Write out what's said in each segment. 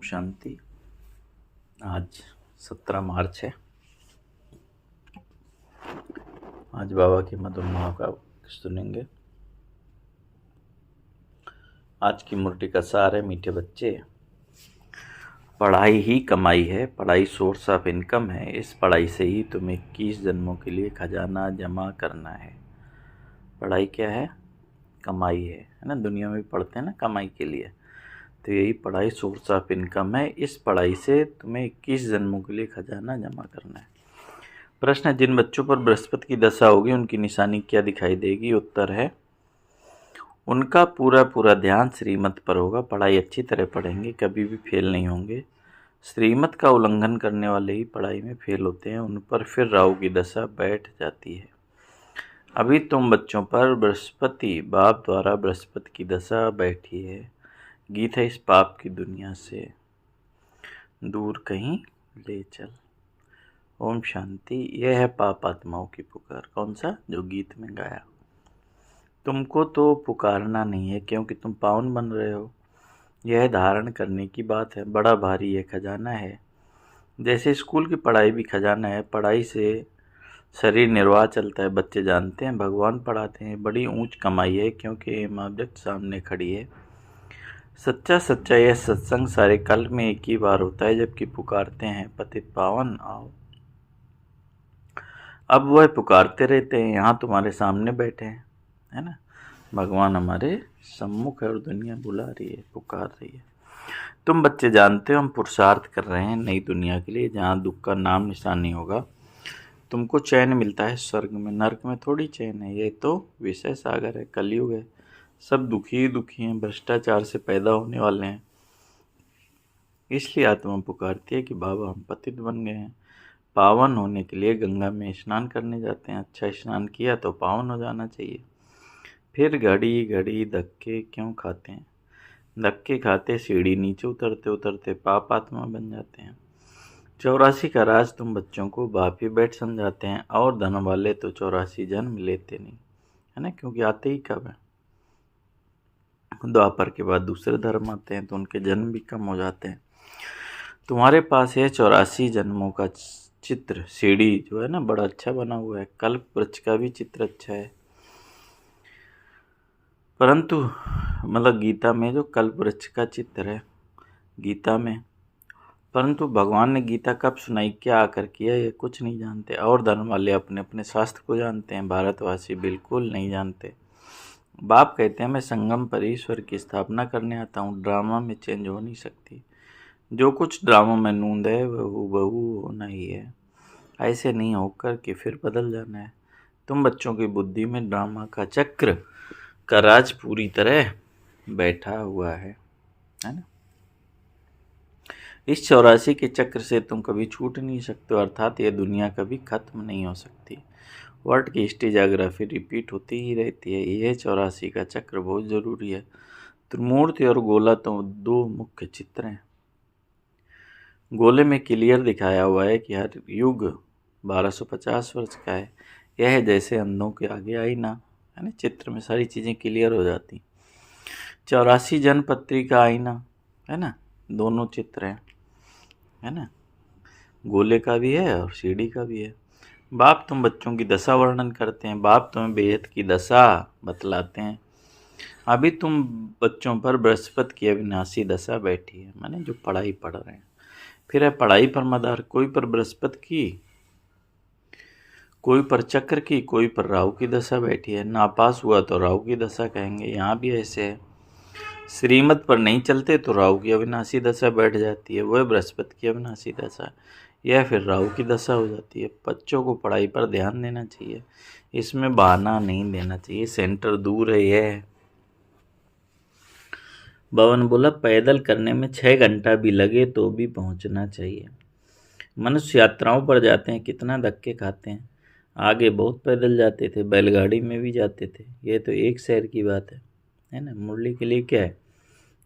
शांति। आज 17 मार्च है। आज बाबा की मधुर माँ का सुनेंगे। आज की मुरली का सार है, मीठे बच्चे, पढ़ाई ही कमाई है, पढ़ाई सोर्स ऑफ इनकम है। इस पढ़ाई से ही तुम्हें 21 जन्मों के लिए खजाना जमा करना है। पढ़ाई क्या है? कमाई है ना। दुनिया में भी पढ़ते हैं ना कमाई के लिए, तो यही पढ़ाई सोर्स ऑफ इनकम है। इस पढ़ाई से तुम्हें 21 जन्मों के लिए खजाना जमा करना है। प्रश्न है, जिन बच्चों पर बृहस्पति की दशा होगी उनकी निशानी क्या दिखाई देगी? उत्तर है, उनका पूरा ध्यान श्रीमत पर होगा। पढ़ाई अच्छी तरह पढ़ेंगे, कभी भी फेल नहीं होंगे। श्रीमत का उल्लंघन करने वाले ही पढ़ाई में फेल होते हैं। उन पर फिर राहु की दशा बैठ जाती है। अभी तुम बच्चों पर बृहस्पति बाप द्वारा बृहस्पति की दशा बैठी है। गीत है, इस पाप की दुनिया से दूर कहीं ले चल। ओम शांति। यह है पाप आत्माओं की पुकार। कौन सा? जो गीत में गाया। तुमको तो पुकारना नहीं है, क्योंकि तुम पावन बन रहे हो। यह धारण करने की बात है। बड़ा भारी यह खजाना है। जैसे स्कूल की पढ़ाई भी खजाना है। पढ़ाई से शरीर निर्वाह चलता है। बच्चे जानते हैं, भगवान पढ़ाते हैं। बड़ी ऊंच कमाई है, क्योंकि ऑब्जेक्ट सामने खड़ी है। सच्चा यह सत्संग सारे कल में एक ही बार होता है, जबकि पुकारते हैं पतित पावन आओ। अब वह पुकारते रहते हैं। यहाँ तुम्हारे सामने बैठे हैं, है ना। भगवान हमारे सम्मुख है और दुनिया बुला रही है, पुकार रही है। तुम बच्चे जानते हो हम पुरुषार्थ कर रहे हैं नई दुनिया के लिए, जहाँ दुख का नाम निशान नहीं होगा। तुमको चैन मिलता है स्वर्ग में, नरक में थोड़ी चैन है। ये तो विषय सागर है, कलयुग है। सब दुखी हैं, भ्रष्टाचार से पैदा होने वाले हैं। इसलिए आत्मा पुकारती है कि बाबा हम पतित बन गए हैं। पावन होने के लिए गंगा में स्नान करने जाते हैं। अच्छा स्नान किया तो पावन हो जाना चाहिए। फिर घड़ी धक्के क्यों खाते हैं? धक्के खाते सीढ़ी नीचे उतरते पाप आत्मा बन जाते हैं। 84 का राज तुम बच्चों को बाप ही बैठ समझाते हैं, और धन वाले तो 84 जन्म लेते नहीं, है ना, क्योंकि आते ही कब है। द्वापर के बाद दूसरे धर्म आते हैं तो उनके जन्म भी कम हो जाते हैं। तुम्हारे पास है 84 जन्मों का चित्र। सीढ़ी जो है ना बड़ा अच्छा बना हुआ है। कल्प वृक्ष का भी चित्र अच्छा है, परंतु मतलब गीता में जो कल्प वृक्ष का चित्र है गीता में, परंतु भगवान ने गीता कब सुनाई, क्या आकर किया, ये कुछ नहीं जानते। और धर्म वाले अपने अपने शास्त्र को जानते हैं, भारतवासी बिल्कुल नहीं जानते। बाप कहते हैं मैं संगम पर ईश्वर की स्थापना करने आता हूँ। ड्रामा में चेंज हो नहीं सकती। जो कुछ ड्रामा में नूंद है वह हूबहू होना ही है। ऐसे नहीं होकर के फिर बदल जाना है। तुम बच्चों की बुद्धि में ड्रामा का चक्र का राज पूरी तरह बैठा हुआ है ना। इस 84 के चक्र से तुम कभी छूट नहीं सकते, अर्थात यह दुनिया कभी खत्म नहीं हो सकती। वर्ल्ड की हिस्टोग्राफी रिपीट होती ही रहती है। यह 84 का चक्र बहुत जरूरी है। त्रिमूर्ति और गोला तो दो मुख्य चित्र हैं। गोले में क्लियर दिखाया हुआ है कि हर युग 1250 वर्ष का है। यह है जैसे अंधों के आगे आईना, है ना। चित्र में सारी चीज़ें क्लियर हो जाती। 84 जनपत्री का आईना, है ना। दोनों चित्र हैं, है ना। गोले का भी है और सीढ़ी का भी है। बाप तुम बच्चों की दशा वर्णन करते हैं। बाप तुम्हें बेहद की दशा बतलाते हैं। अभी तुम बच्चों पर बृहस्पति की अविनाशी दशा बैठी है, माने जो पढ़ाई पढ़ रहे हैं। फिर है पढ़ाई पर मदार, कोई पर बृहस्पति की, कोई पर चक्र की, कोई पर राहु की दशा बैठी है। नापास हुआ तो राहु की दशा कहेंगे। यहाँ भी ऐसे है। श्रीमत पर नहीं चलते तो राहु की अविनाशी दशा बैठ जाती है, वह बृहस्पति की अविनाशी दशा। यह फिर राहु की दशा हो जाती है। बच्चों को पढ़ाई पर ध्यान देना चाहिए, इसमें बहाना नहीं देना चाहिए। सेंटर दूर है। यह भवन बोला पैदल करने में 6 घंटा भी लगे तो भी पहुंचना चाहिए। मनुष्य यात्राओं पर जाते हैं, कितना धक्के खाते हैं। आगे बहुत पैदल जाते थे, बैलगाड़ी में भी जाते थे। यह तो एक शहर की बात है ना। मुरली के लिए क्या है,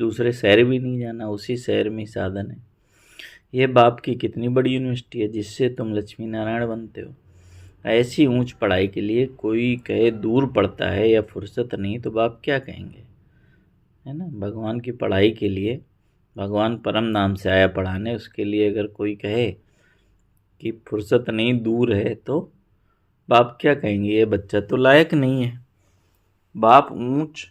दूसरे शहर भी नहीं जाना, उसी शहर में साधन है। यह बाप की कितनी बड़ी यूनिवर्सिटी है, जिससे तुम लक्ष्मी नारायण बनते हो। ऐसी ऊंच पढ़ाई के लिए कोई कहे दूर पड़ता है या फुर्सत नहीं, तो बाप क्या कहेंगे, है ना। भगवान की पढ़ाई के लिए भगवान परम नाम से आया पढ़ाने, उसके लिए अगर कोई कहे कि फुर्सत नहीं, दूर है, तो बाप क्या कहेंगे, ये बच्चा तो लायक नहीं है। बाप ऊंच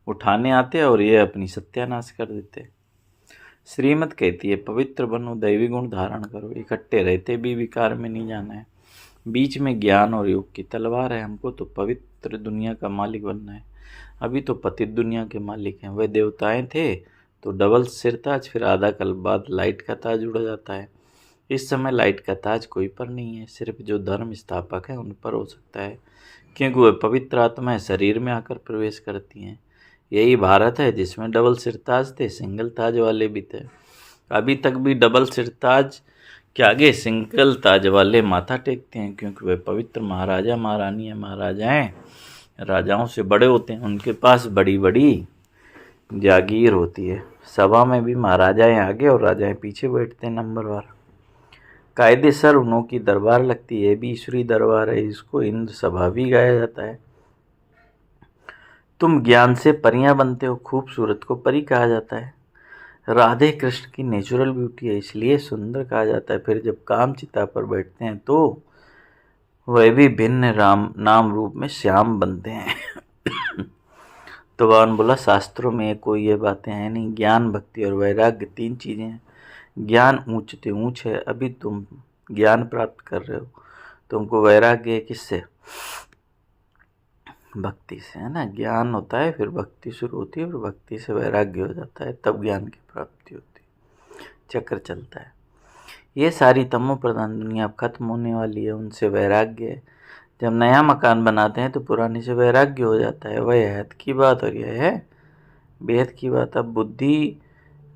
उठाने आते और ये अपनी सत्यानाश कर देते। श्रीमत कहती है पवित्र बनो, दैवी गुण धारण करो, इकट्ठे रहते भी विकार में नहीं जाना है। बीच में ज्ञान और योग की तलवार है। हमको तो पवित्र दुनिया का मालिक बनना है। अभी तो पतित दुनिया के मालिक हैं। वे देवताएं थे तो डबल सिर ताज, फिर आधा कल बाद लाइट का ताज उड़ जाता है। इस समय लाइट का ताज कोई पर नहीं है, सिर्फ जो धर्म स्थापक है उन पर हो सकता है, क्योंकि वह पवित्र आत्माएं शरीर में आकर प्रवेश करती हैं। यही भारत है जिसमें डबल सिर ताज थे, सिंगल ताज वाले भी थे। अभी तक भी डबल सिर ताज के आगे सिंगल ताज वाले माथा टेकते हैं, क्योंकि वे पवित्र महाराजा महारानी या महाराजाएं राजाओं से बड़े होते हैं। उनके पास बड़ी बड़ी जागीर होती है। सभा में भी महाराजाएं आगे और राजाएं पीछे बैठते हैं नंबरवार। कायदेसर उन्हों की दरबार लगती है, भी ईश्वरी दरबार है, इसको इंद्र सभा भी गाया जाता है। तुम ज्ञान से परियां बनते हो, खूबसूरत को परी कहा जाता है। राधे कृष्ण की नेचुरल ब्यूटी है, इसलिए सुंदर कहा जाता है। फिर जब काम चिता पर बैठते हैं तो वह भी भिन्न राम नाम रूप में श्याम बनते हैं। तो भगवान बोला शास्त्रों में कोई ये बातें हैं नहीं। ज्ञान, भक्ति और वैराग्य 3 चीजें हैं। ज्ञान ऊंचते ऊंच है, अभी तुम ज्ञान प्राप्त कर रहे हो। तुमको वैराग्य है किससे? भक्ति से, है ना। ज्ञान होता है, फिर भक्ति शुरू होती है, फिर भक्ति से वैराग्य हो जाता है, तब ज्ञान की प्राप्ति होती है। चक्र चलता है। ये सारी तमो प्रधान दुनिया अब खत्म होने वाली है, उनसे वैराग्य है। जब नया मकान बनाते हैं तो पुराने से वैराग्य हो जाता है। वह हद की बात और यह है बेहद की बात। अब बुद्धि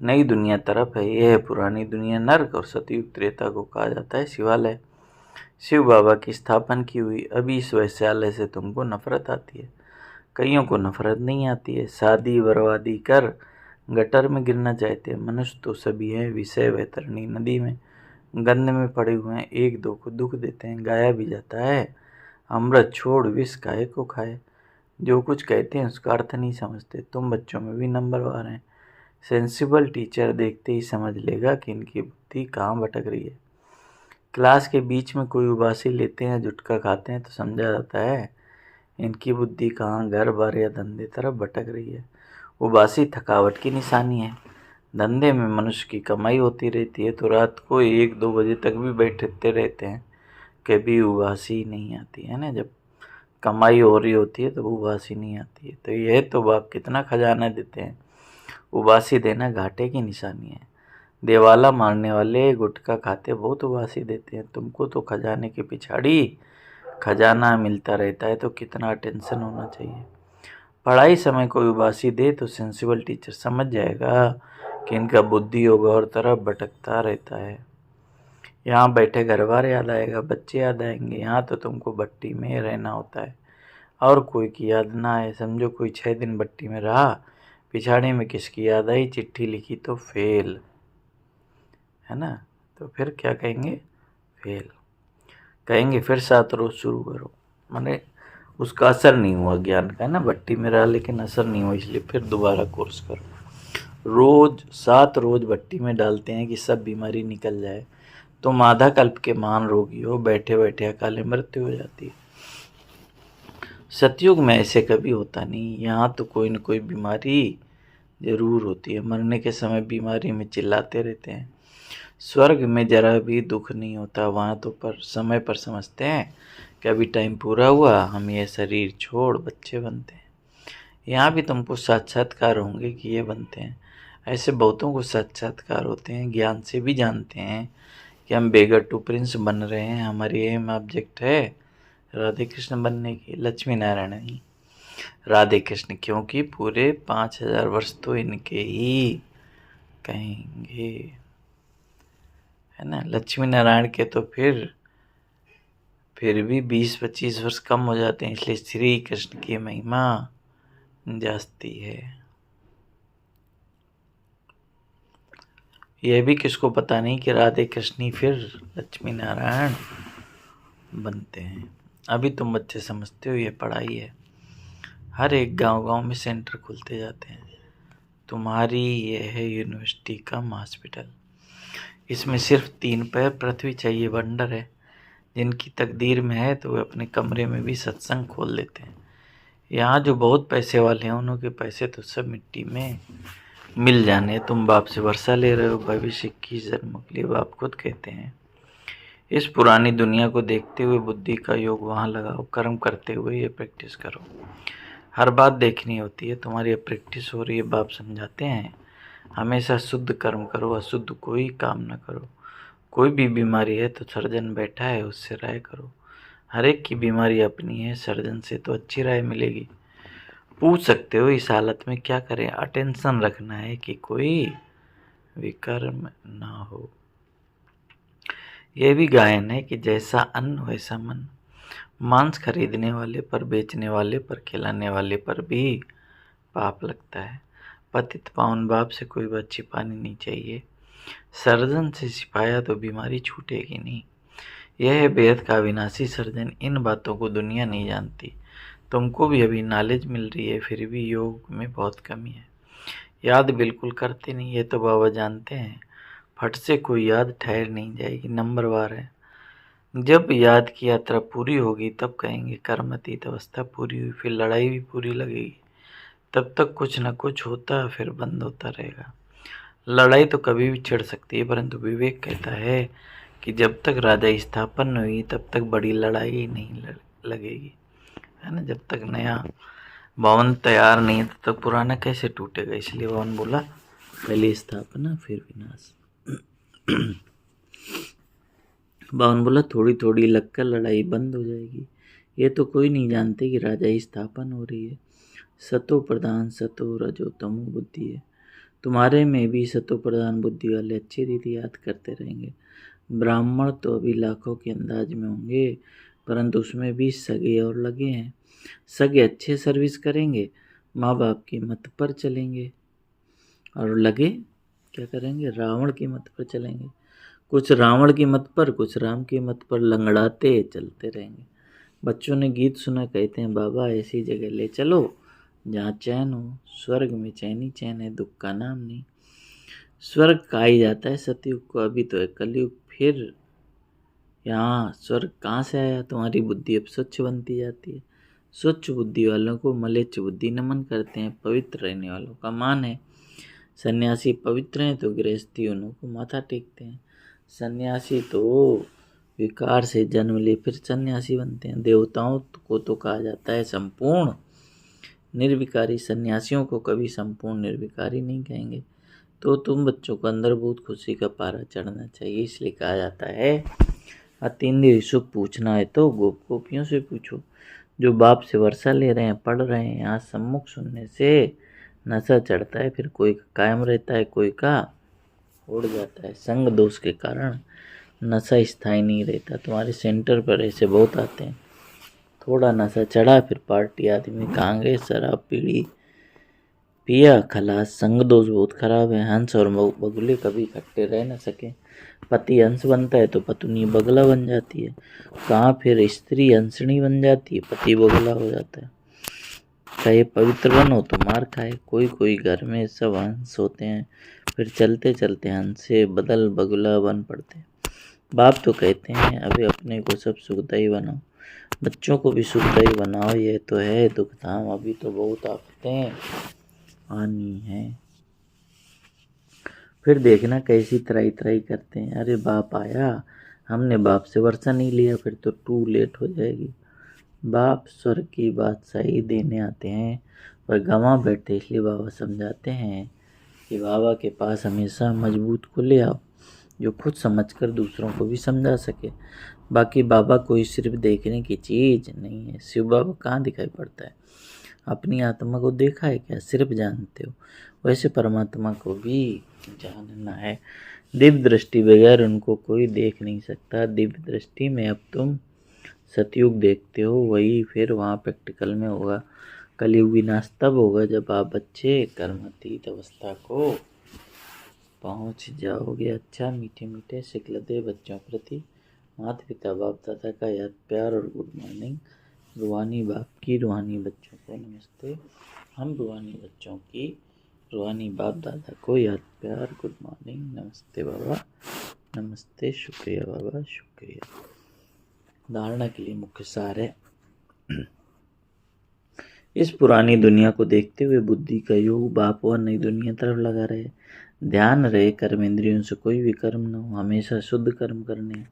नई दुनिया तरफ है। यह है पुरानी दुनिया नर्क, और सतयुग त्रेता को कहा जाता है शिवालय। शिव बाबा की स्थापना की हुई। अभी इस वैश्यालय से तुमको नफरत आती है, कईयों को नफरत नहीं आती है। शादी बर्बादी कर गटर में गिरना चाहते हैं। मनुष्य तो सभी हैं, विषय वैतरणी नदी में गंध में पड़े हुए हैं, एक दो को दुख देते हैं। गाया भी जाता है अमृत छोड़ विष काहे को खाए। जो कुछ कहते हैं उसका अर्थ नहीं समझते। तुम बच्चों में भी नंबरवार हैं। सेंसिबल टीचर देखते ही समझ लेगा कि इनकी बुद्धि कहाँ भटक रही है। क्लास के बीच में कोई उबासी लेते हैं, जुटका खाते हैं, तो समझा जाता है इनकी बुद्धि कहाँ घर बार या धंधे तरफ भटक रही है। उबासी थकावट की निशानी है। धंधे में मनुष्य की कमाई होती रहती है तो रात को 1-2 बजे तक भी बैठते रहते हैं, कभी उबासी नहीं आती है ना। जब कमाई हो रही होती है तो उबासी नहीं आती है। तो यह तो बाप कितना खजाना देते हैं। उबासी देना घाटे की निशानी है। देवाला मारने वाले गुटखा खाते बहुत उबासी देते हैं। तुमको तो खजाने के पिछाड़ी खजाना मिलता रहता है, तो कितना टेंशन होना चाहिए। पढ़ाई समय कोई उबासी दे तो सेंसिबल टीचर समझ जाएगा कि इनका बुद्धि योग और तरफ भटकता रहता है। यहाँ बैठे घर बार याद आएगा, बच्चे याद आएंगे। यहाँ तो तुमको भट्टी में रहना होता है और कोई की याद ना आए। समझो कोई 6 दिन भट्टी में रहा, पिछाड़ी में किसकी याद आई, चिट्ठी लिखी तो फेल, है ना। तो फिर क्या कहेंगे? फेल कहेंगे। फिर 7 रोज शुरू करो, माने उसका असर नहीं हुआ ज्ञान का, है ना। भट्टी में रहा लेकिन असर नहीं हुआ, इसलिए फिर दोबारा कोर्स करो। रोज 7 रोज भट्टी में डालते हैं कि सब बीमारी निकल जाए। तुम आधा कल्प के महान रोगी हो, बैठे बैठे अकाले मृत्यु हो जाती है। सतयुग में ऐसे कभी होता नहीं। यहाँ तो कोई न कोई बीमारी जरूर होती है। मरने के समय बीमारी में चिल्लाते रहते हैं। स्वर्ग में जरा भी दुख नहीं होता। वहाँ तो पर समय पर समझते हैं कि अभी टाइम पूरा हुआ, हम ये शरीर छोड़ बच्चे बनते हैं। यहाँ भी तुमको साक्षात्कार होंगे कि ये बनते हैं। ऐसे बहुतों को साक्षात्कार होते हैं। ज्ञान से भी जानते हैं कि हम बेगर टू प्रिंस बन रहे हैं। हमारी एम ऑब्जेक्ट है राधे कृष्ण बनने की, लक्ष्मी नारायण नहीं, राधे कृष्ण। क्योंकि पूरे 5000 वर्ष तो इनके ही कहेंगे, है ना। लक्ष्मी नारायण के तो फिर भी 20-25 वर्ष कम हो जाते हैं, इसलिए श्री कृष्ण की महिमा जाती है। यह भी किसको पता नहीं कि राधे कृष्ण ही फिर लक्ष्मी नारायण बनते हैं। अभी तुम बच्चे समझते हो ये पढ़ाई है। हर एक गांव-गांव में सेंटर खुलते जाते हैं। तुम्हारी ये है यूनिवर्सिटी का हॉस्पिटल। इसमें सिर्फ 3 पैर पृथ्वी चाहिए वंडर है। जिनकी तकदीर में है तो वे अपने कमरे में भी सत्संग खोल लेते हैं। यहाँ जो बहुत पैसे वाले हैं उन्हों के पैसे तो सब मिट्टी में मिल जाने। तुम बाप से वर्षा ले रहे हो भविष्य 21 जन्मों के लिए। बाप खुद कहते हैं इस पुरानी दुनिया को देखते हुए बुद्धि का योग वहाँ लगाओ। कर्म करते हुए ये प्रैक्टिस करो। हर बात देखनी होती है। तुम्हारी प्रैक्टिस हो रही है। बाप समझाते हैं हमेशा शुद्ध कर्म करो, अशुद्ध कोई काम न करो। कोई भी बीमारी है तो सर्जन बैठा है, उससे राय करो। हर एक की बीमारी अपनी है, सर्जन से तो अच्छी राय मिलेगी। पूछ सकते हो इस हालत में क्या करें। अटेंशन रखना है कि कोई विकर्म ना हो। यह भी गायन है कि जैसा अन्न वैसा मन। मांस खरीदने वाले पर, बेचने वाले पर, खिलाने वाले पर भी पाप लगता है। पतित पावन बाप से कोई बात छिपानी नहीं चाहिए। सर्जन से छिपाया तो बीमारी छूटेगी नहीं। यह है बेहद का अविनाशी सर्जन। इन बातों को दुनिया नहीं जानती। तुमको भी अभी नॉलेज मिल रही है, फिर भी योग में बहुत कमी है। याद बिल्कुल करते नहीं, ये तो बाबा जानते हैं। फट से कोई याद ठहर नहीं जाएगी, नंबरवार है। जब याद की यात्रा पूरी होगी तब कहेंगे कर्मतीत अवस्था पूरी हुई। फिर लड़ाई भी पूरी लगेगी। तब तक कुछ न कुछ होता फिर बंद होता रहेगा। लड़ाई तो कभी भी छिड़ सकती है, परंतु विवेक कहता है कि जब तक राजा स्थापन हुई तब तक बड़ी लड़ाई नहीं लगेगी, है ना। जब तक नया भवन तैयार नहीं है तब तक पुराना कैसे टूटेगा। इसलिए भवन बोला पहले स्थापना फिर विनाश। भवन बोला थोड़ी थोड़ी लगकर लड़ाई बंद हो जाएगी। ये तो कोई नहीं जानते कि राजा ही स्थापन हो रही है। सतो प्रधान सतो रजो तमो बुद्धि है। तुम्हारे में भी सतो प्रधान बुद्धि वाले अच्छी रीति याद करते रहेंगे। ब्राह्मण तो अभी लाखों के अंदाज में होंगे, परंतु उसमें भी सगे और लगे हैं। सगे अच्छे सर्विस करेंगे, माँ बाप की मत पर चलेंगे, और लगे क्या करेंगे, रावण की मत पर चलेंगे। कुछ रावण की मत पर, कुछ राम की मत पर लंगड़ाते चलते रहेंगे। बच्चों ने गीत सुना, कहते हैं बाबा ऐसी जगह ले चलो जहाँ चैन हो। स्वर्ग में चैन ही चैन है, दुख का नाम नहीं। स्वर्ग कहा ही जाता है सतयुग को, अभी तो है कलयुग। फिर यहाँ स्वर्ग कहाँ से आया। तुम्हारी बुद्धि अब स्वच्छ बनती जाती है। स्वच्छ बुद्धि वालों को मलेच्छ बुद्धि नमन करते हैं। पवित्र रहने वालों का मान है। सन्यासी पवित्र हैं तो गृहस्थी उन्हों को माथा टेकते हैं। सन्यासी तो विकार से जन्म ले फिर सन्यासी बनते हैं। देवताओं को तो कहा जाता है संपूर्ण निर्विकारी। सन्यासियों को कभी संपूर्ण निर्विकारी नहीं कहेंगे। तो तुम बच्चों को अंदर बहुत खुशी का पारा चढ़ना चाहिए। इसलिए कहा जाता है अतीन्द्रिय सुख पूछना है तो गोप गोपियों से पूछो। जो बाप से वर्षा ले रहे हैं, पढ़ रहे हैं, यहाँ सम्मुख सुनने से नशा चढ़ता है। फिर कोई कायम रहता है, कोई का उड़ जाता है। संग दोष के कारण नशा स्थायी नहीं रहता। तुम्हारे सेंटर पर ऐसे बहुत आते हैं। थोड़ा नशा चढ़ा फिर पार्टी आदमी कहाँ गए, शराब पीड़ी पिया खलास। संग दोष बहुत खराब है। हंस और बगुले कभी इकट्ठे रह न सके। पति हंस बनता है तो पत्नी बगला बन जाती है। कहाँ फिर स्त्री हंसनी बन जाती है, पति बगला हो जाता है। चाहे पवित्र बनो तो मार खाए। कोई कोई घर में सब हंस होते हैं, फिर चलते चलते हंस से बदल बगुला बन पड़ते हैं। बाप तो कहते हैं अभी अपने को सब सुखदाई बनाओ, बच्चों को भी सुखदाई बनाओ। ये तो है दुख धाम, अभी तो बहुत आफतें आनी है। फिर देखना कैसी तराई तराई करते हैं। अरे बाप आया, हमने बाप से वर्षा नहीं लिया, फिर तो टू लेट हो जाएगी। बाप स्वर्ग की बादशाही देने आते हैं पर गंवा बैठे। इसलिए बाबा समझाते हैं कि बाबा के पास हमेशा मजबूत को ले आओ जो खुद समझकर दूसरों को भी समझा सके। बाकी बाबा कोई सिर्फ देखने की चीज़ नहीं है। शिव बाबा कहाँ दिखाई पड़ता है। अपनी आत्मा को देखा है क्या, सिर्फ जानते हो। वैसे परमात्मा को भी जानना है। दिव्य दृष्टि बगैर उनको कोई देख नहीं सकता। दिव्य दृष्टि में अब तुम सतयुग देखते हो, वही फिर वहाँ प्रैक्टिकल में होगा। कलयुग विनाश तब होगा जब आप बच्चे कर्मातीत अवस्था को पहुँच जाओगे। अच्छा मीठे मीठे सिखलते बच्चों प्रति माता पिता बाप दादा का याद प्यार और गुड मॉर्निंग। रूहानी बाप की रूहानी बच्चों को नमस्ते। हम रूहानी बच्चों की रूहानी बाप दादा को याद प्यार, गुड मॉर्निंग, नमस्ते बाबा, नमस्ते, शुक्रिया बाबा, शुक्रिया। धारणा के लिए मुख्य सार है, इस पुरानी दुनिया को देखते हुए बुद्धि का योग बाप और नई दुनिया तरफ लगा रहे। ध्यान रहे कर्म इंद्रियों से कोई भी कर्म न हो, हमेशा शुद्ध कर्म करने।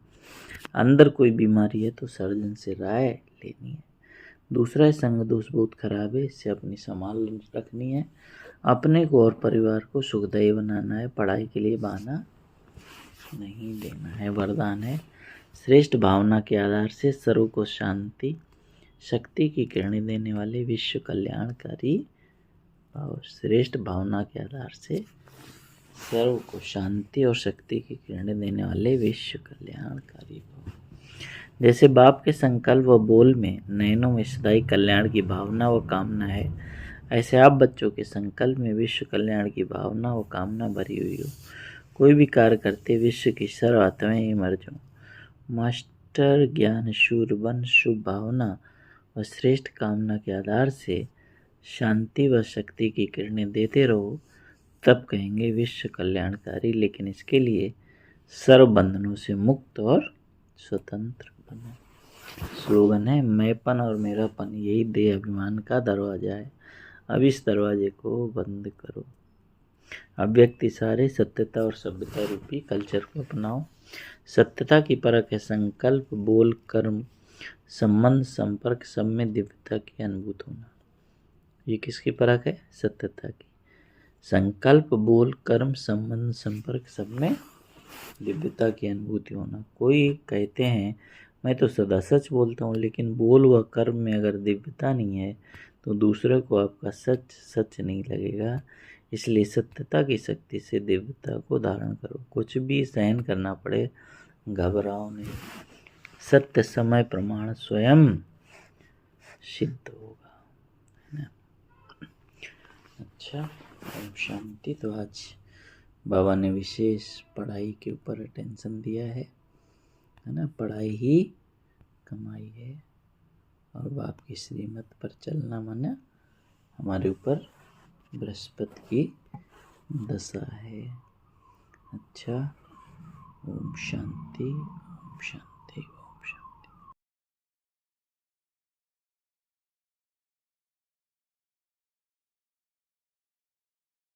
अंदर कोई बीमारी है तो सर्जन से राय लेनी है। दूसरा है संग दोष बहुत खराब है, इससे अपनी संभाल रखनी है। अपने को और परिवार को सुखदायी बनाना है, पढ़ाई के लिए बहाना नहीं देना है। वरदान है, श्रेष्ठ भावना के आधार से सर्व को शांति शक्ति की किरणें देने वाले विश्व कल्याणकारी और श्रेष्ठ भावना के आधार से सर्व को शांति और शक्ति की किरणें देने वाले विश्व कल्याणकारी भव। जैसे बाप के संकल्प व बोल में नयनों में सदाई कल्याण की भावना व कामना है, ऐसे आप बच्चों के संकल्प में विश्व कल्याण की भावना व कामना भरी हुई हो। कोई भी कार्य करते विश्व की सर्व आत्माएं मर जाओ। मास्टर ज्ञान शूर बन शुभ भावना व श्रेष्ठ कामना के आधार से शांति व शक्ति की किरणें देते रहो, तब कहेंगे विश्व कल्याणकारी। लेकिन इसके लिए सर्व बंधनों से मुक्त और स्वतंत्र बनो। स्लोगन है, मैंपन और मेरापन यही देह अभिमान का दरवाजा है, अब इस दरवाजे को बंद करो। अव्यक्ति सारे सत्यता और सभ्यता रूपी कल्चर को अपनाओ। सत्यता की परख है संकल्प बोल कर्म संबंध संपर्क सब में दिव्यता की अनुभूत होना। ये किसकी परख है? सत्यता की। संकल्प बोल कर्म संबंध संपर्क सब में दिव्यता की अनुभूति होना। कोई कहते हैं मैं तो सदा सच बोलता हूँ, लेकिन बोल व कर्म में अगर दिव्यता नहीं है तो दूसरे को आपका सच सच नहीं लगेगा। इसलिए सत्यता की शक्ति से दिव्यता को धारण करो। कुछ भी सहन करना पड़े, घबराओ नहीं। सत्य समय प्रमाण स्वयं सिद्ध होगा, है ना। अच्छा, ओम शांति। तो आज बाबा ने विशेष पढ़ाई के ऊपर अटेंशन दिया है ना। पढ़ाई ही कमाई है और बाप की श्रीमत पर चलना माना हमारे ऊपर बृहस्पति की दशा है। अच्छा, ओम शांति, ओम शांति।